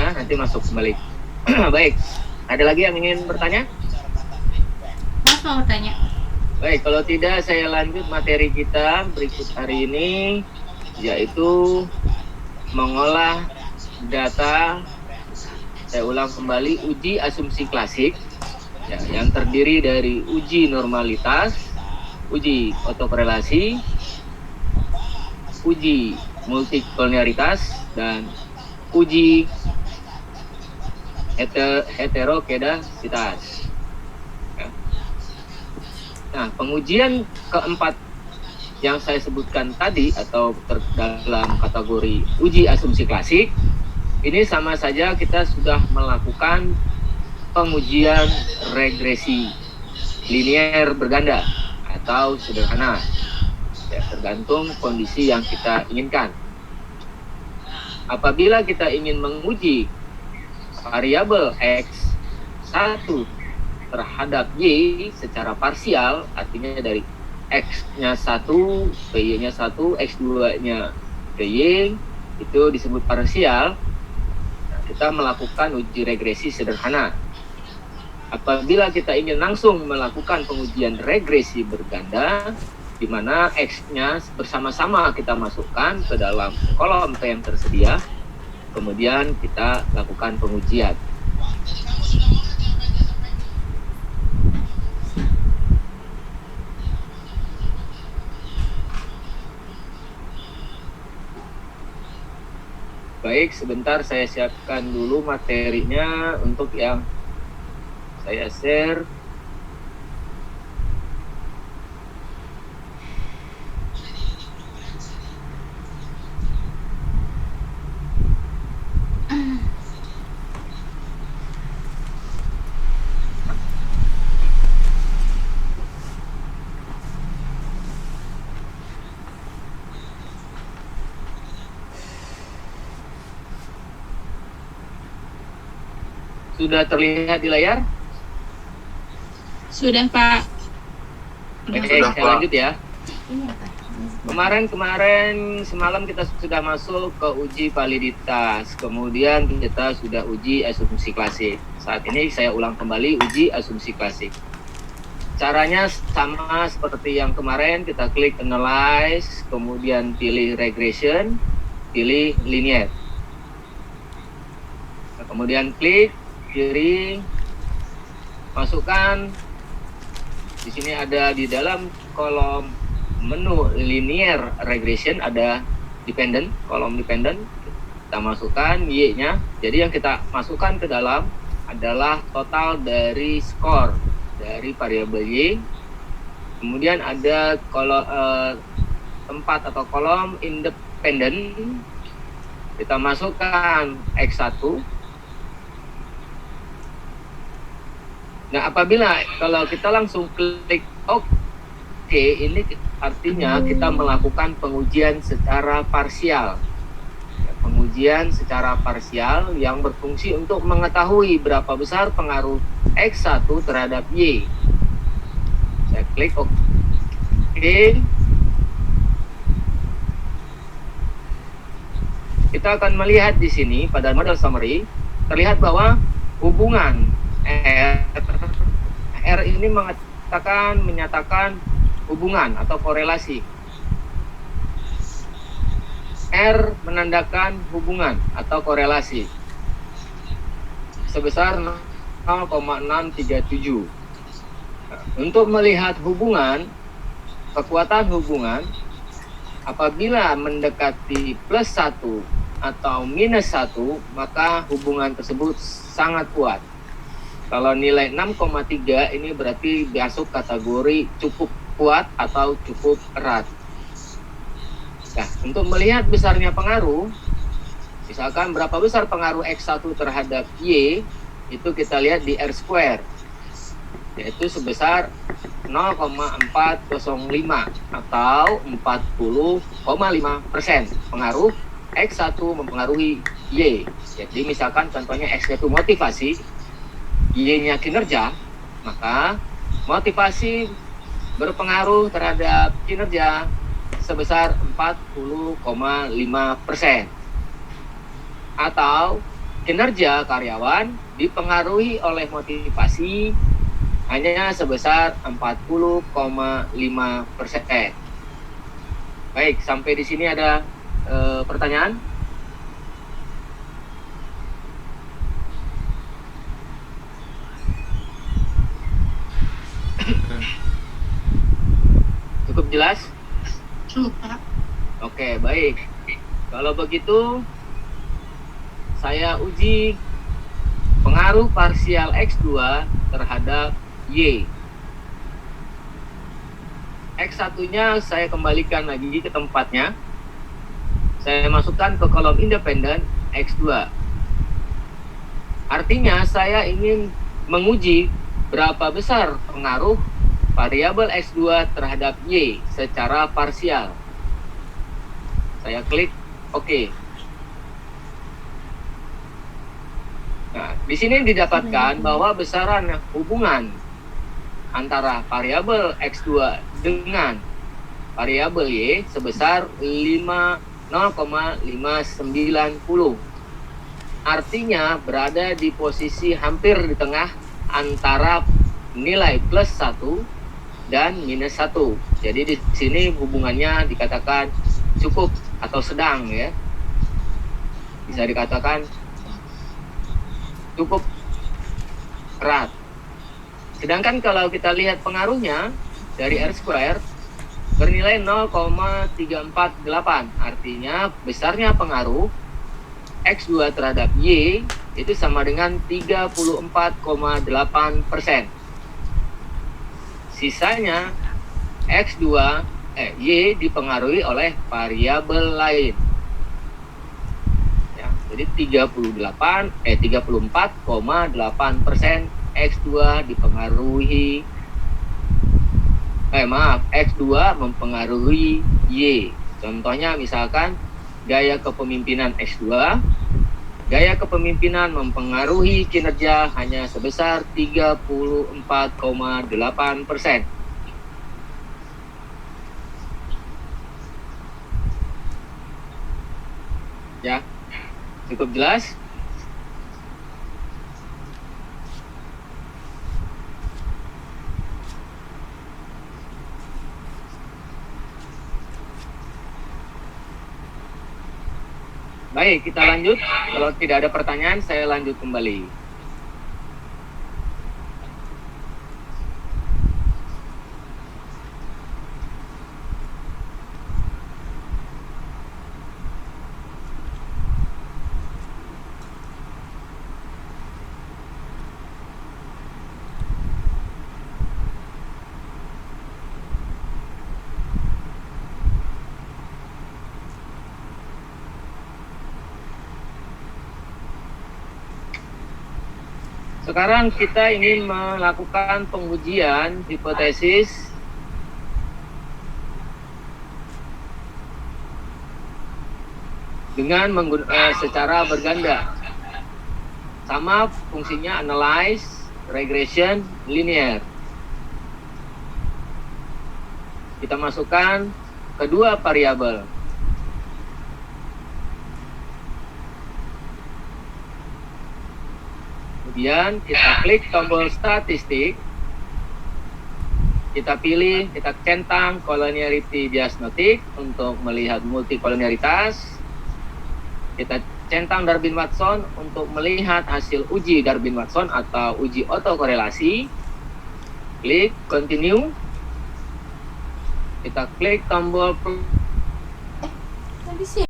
nanti masuk kembali. Baik, ada lagi yang ingin bertanya? Mas mau bertanya. Baik, kalau tidak saya lanjut materi kita berikut hari ini, yaitu mengolah data. Saya ulang kembali, uji asumsi klasik ya, yang terdiri dari uji normalitas, uji autokorelasi, uji multikolonialitas, dan uji heterokedasitas. Ya. Nah, pengujian keempat yang saya sebutkan tadi atau dalam kategori uji asumsi klasik, ini sama saja kita sudah melakukan pengujian regresi linier berganda atau sederhana. Ya, tergantung kondisi yang kita inginkan. Apabila kita ingin menguji variabel X1 terhadap Y secara parsial, artinya dari X-nya 1 ke Y-nya 1, X2-nya ke Y, itu disebut parsial. Nah, kita melakukan uji regresi sederhana. Apabila kita ingin langsung melakukan pengujian regresi berganda, di mana X-nya bersama-sama kita masukkan ke dalam kolom P yang tersedia, kemudian kita lakukan pengujian. Baik, sebentar saya siapkan dulu materinya untuk yang saya share. Sudah terlihat di layar? Sudah, Pak. Baik, saya lanjut ya. Kemarin semalam kita sudah masuk ke uji validitas, kemudian kita sudah uji asumsi klasik. Saat ini saya ulang kembali uji asumsi klasik. Caranya sama seperti yang kemarin, kita klik analyze, kemudian pilih regression, pilih linear. Nah, kemudian klik kiri, masukkan. Di sini ada di dalam kolom menu linear regression ada dependent, kolom dependent. Kita masukkan Y-nya. Jadi yang kita masukkan ke dalam adalah total dari skor dari variabel Y. Kemudian ada tempat atau kolom independent. Kita masukkan X1. Nah, apabila kalau kita langsung klik OK, ini artinya kita melakukan pengujian secara parsial. Pengujian secara parsial yang berfungsi untuk mengetahui berapa besar pengaruh X1 terhadap Y. Saya klik OK. Kita akan melihat di sini pada model summary, terlihat bahwa hubungan R ini menyatakan hubungan atau korelasi. R menandakan hubungan atau korelasi sebesar 0,637. Untuk melihat hubungan, kekuatan hubungan, apabila mendekati plus 1 atau minus 1, maka hubungan tersebut sangat kuat. Kalau nilai 6,3 ini berarti masuk kategori cukup kuat atau cukup erat. Nah, untuk melihat besarnya pengaruh, misalkan berapa besar pengaruh X1 terhadap Y, itu kita lihat di R-square, yaitu sebesar 0,405 atau 40,5% pengaruh X1 mempengaruhi Y. Jadi misalkan contohnya X itu motivasi, Y-nya kinerja, maka motivasi berpengaruh terhadap kinerja sebesar 40,5%. Atau kinerja karyawan dipengaruhi oleh motivasi hanya sebesar 40,5%. Baik, sampai di sini ada pertanyaan? Cukup jelas? Lupa. Oke, baik. Kalau begitu, saya uji pengaruh parsial X2 terhadap Y. X1-nya saya kembalikan lagi ke tempatnya. Saya masukkan ke kolom independen X2. Artinya saya ingin menguji berapa besar pengaruh variabel X2 terhadap Y secara parsial. Saya klik OK. Nah, di sini didapatkan bahwa besaran hubungan antara variabel X2 dengan variabel Y sebesar 0,590. Artinya berada di posisi hampir di tengah antara nilai plus 1 dan minus 1. Jadi di sini hubungannya dikatakan cukup atau sedang ya. Bisa dikatakan cukup erat. Sedangkan kalau kita lihat pengaruhnya dari R² bernilai 0,348. Artinya besarnya pengaruh X2 terhadap Y itu sama dengan 34,8%. Sisanya Y dipengaruhi oleh variabel lain. Ya, jadi 34,8% X2 dipengaruhi X2 mempengaruhi Y. Contohnya misalkan gaya kepemimpinan X2, gaya kepemimpinan mempengaruhi kinerja hanya sebesar 34,8%. Ya, cukup jelas? Baik, kita lanjut. Kalau tidak ada pertanyaan, saya lanjut kembali. Sekarang kita ingin melakukan pengujian hipotesis dengan secara berganda. Sama fungsinya analyze, regression, linear. Kita masukkan kedua variabel. Kemudian kita klik tombol statistik, kita pilih, kita centang collinearity diagnostic untuk melihat multikoliniaritas, kita centang Darwin-Watson untuk melihat hasil uji Darwin-Watson atau uji autokorelasi, klik continue, kita klik tombol